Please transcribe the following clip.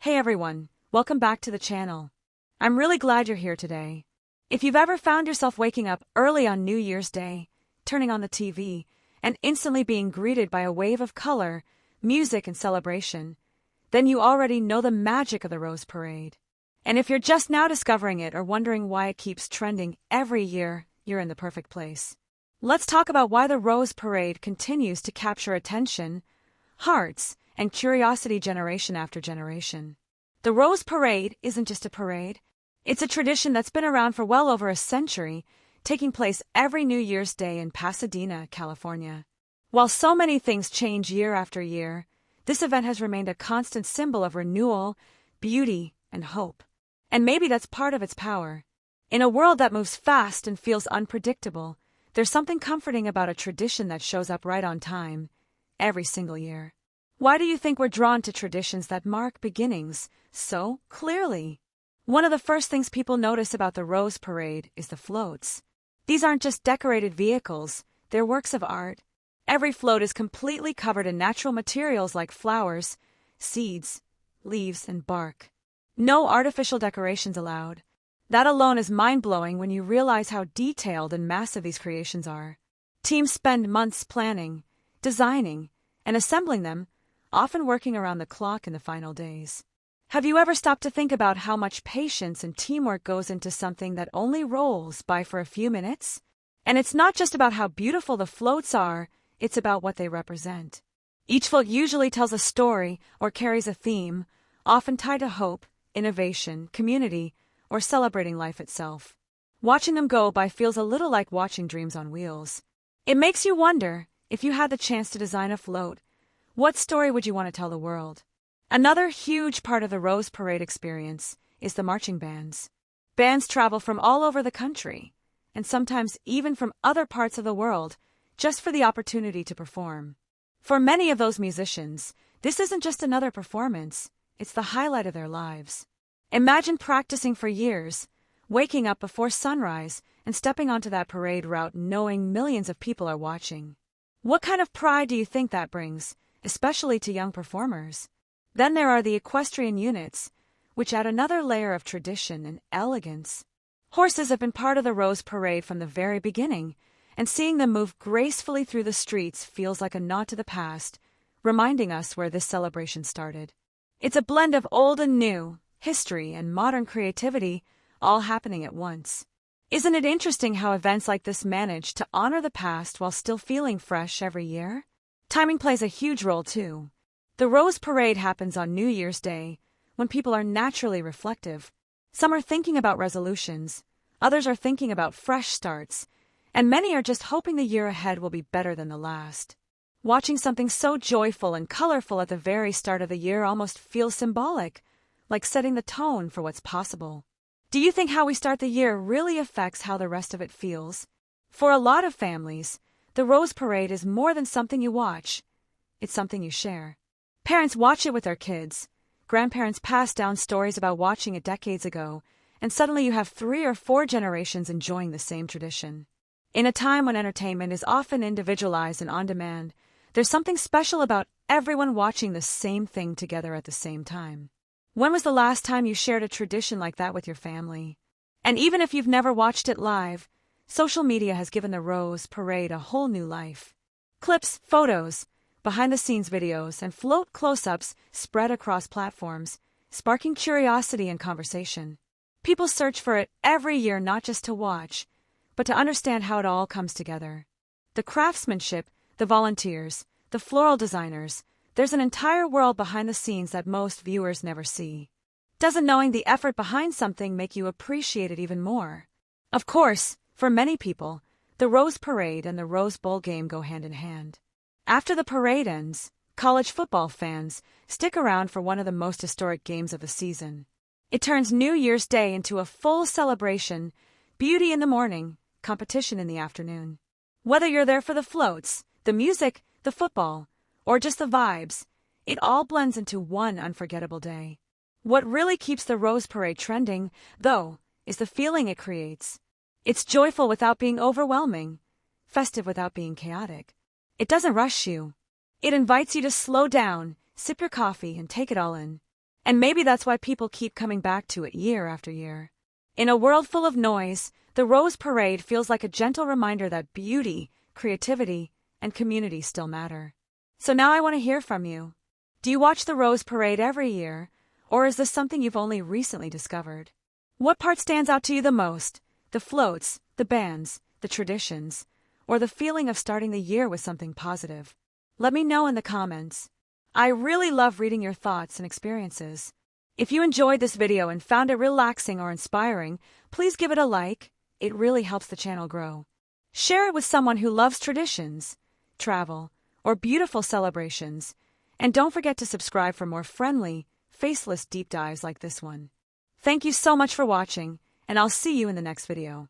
Hey everyone, welcome back to the channel. I'm really glad you're here today. If you've ever found yourself waking up early on New Year's Day, turning on the TV, and instantly being greeted by a wave of color, music, and celebration, then you already know the magic of the Rose Parade. And if you're just now discovering it or wondering why it keeps trending every year, you're in the perfect place. Let's talk about why the Rose Parade continues to capture attention, hearts, and curiosity generation after generation. The Rose Parade isn't just a parade. It's a tradition that's been around for well over a century, taking place every New Year's Day in Pasadena, California. While so many things change year after year, this event has remained a constant symbol of renewal, beauty, and hope. And maybe that's part of its power. In a world that moves fast and feels unpredictable, there's something comforting about a tradition that shows up right on time, every single year. Why do you think we're drawn to traditions that mark beginnings so clearly? One of the first things people notice about the Rose Parade is the floats. These aren't just decorated vehicles, they're works of art. Every float is completely covered in natural materials like flowers, seeds, leaves, and bark. No artificial decorations allowed. That alone is mind-blowing when you realize how detailed and massive these creations are. Teams spend months planning, designing, and assembling them, often working around the clock in the final days. Have you ever stopped to think about how much patience and teamwork goes into something that only rolls by for a few minutes? And it's not just about how beautiful the floats are, it's about what they represent. Each float usually tells a story or carries a theme, often tied to hope, innovation, community, or celebrating life itself. Watching them go by feels a little like watching dreams on wheels. It makes you wonder, if you had the chance to design a float, what story would you want to tell the world? Another huge part of the Rose Parade experience is the marching bands. Bands travel from all over the country, and sometimes even from other parts of the world, just for the opportunity to perform. For many of those musicians, this isn't just another performance, it's the highlight of their lives. Imagine practicing for years, waking up before sunrise, and stepping onto that parade route knowing millions of people are watching. What kind of pride do you think that brings, especially to young performers? Then there are the equestrian units, which add another layer of tradition and elegance. Horses have been part of the Rose Parade from the very beginning, and seeing them move gracefully through the streets feels like a nod to the past, reminding us where this celebration started. It's a blend of old and new, history and modern creativity, all happening at once. Isn't it interesting how events like this manage to honor the past while still feeling fresh every year? Timing plays a huge role too. The Rose Parade happens on New Year's Day, when people are naturally reflective. Some are thinking about resolutions, others are thinking about fresh starts, and many are just hoping the year ahead will be better than the last. Watching something so joyful and colorful at the very start of the year almost feels symbolic, like setting the tone for what's possible. Do you think how we start the year really affects how the rest of it feels? For a lot of families, the Rose Parade is more than something you watch. It's something you share. Parents watch it with their kids. Grandparents pass down stories about watching it decades ago, and suddenly you have 3 or 4 generations enjoying the same tradition. In a time when entertainment is often individualized and on demand, there's something special about everyone watching the same thing together at the same time. When was the last time you shared a tradition like that with your family? And even if you've never watched it live, social media has given the Rose Parade a whole new life. Clips, photos, behind-the-scenes videos, and float close-ups spread across platforms, sparking curiosity and conversation. People search for it every year not just to watch, but to understand how it all comes together. The craftsmanship, the volunteers, the floral designers, there's an entire world behind the scenes that most viewers never see. Doesn't knowing the effort behind something make you appreciate it even more? Of course, for many people, the Rose Parade and the Rose Bowl game go hand in hand. After the parade ends, college football fans stick around for one of the most historic games of the season. It turns New Year's Day into a full celebration, beauty in the morning, competition in the afternoon. Whether you're there for the floats, the music, the football, or just the vibes, it all blends into one unforgettable day. What really keeps the Rose Parade trending, though, is the feeling it creates. It's joyful without being overwhelming, festive without being chaotic. It doesn't rush you. It invites you to slow down, sip your coffee, and take it all in. And maybe that's why people keep coming back to it year after year. In a world full of noise, the Rose Parade feels like a gentle reminder that beauty, creativity, and community still matter. So now I want to hear from you. Do you watch the Rose Parade every year, or is this something you've only recently discovered? What part stands out to you the most? The floats, the bands, the traditions, or the feeling of starting the year with something positive? Let me know in the comments. I really love reading your thoughts and experiences. If you enjoyed this video and found it relaxing or inspiring, please give it a like. It really helps the channel grow. Share it with someone who loves traditions, travel, or beautiful celebrations. And don't forget to subscribe for more friendly, faceless deep dives like this one. Thank you so much for watching, and I'll see you in the next video.